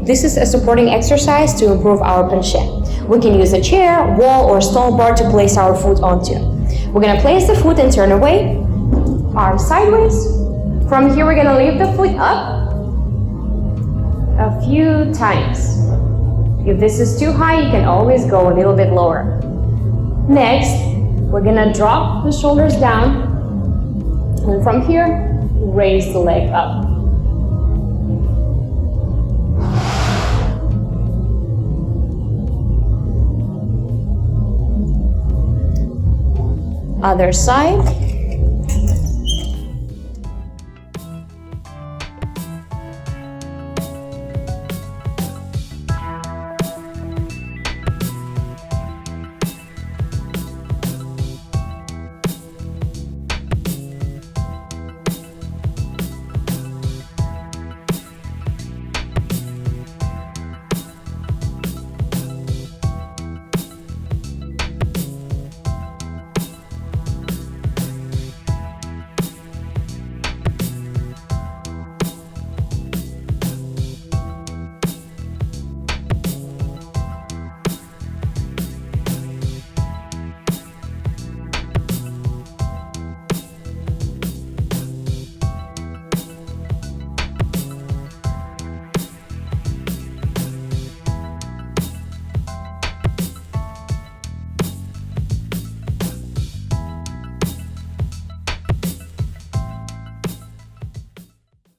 This is a supporting exercise to improve our penche. We can use a chair, wall, or stall bar to place our foot onto. We're gonna place the foot and turn away, arms sideways. From here, we're gonna lift the foot up a few times. If this is too high, you can always go a little bit lower. Next, we're gonna drop the shoulders down, and from here, raise the leg up. Other side.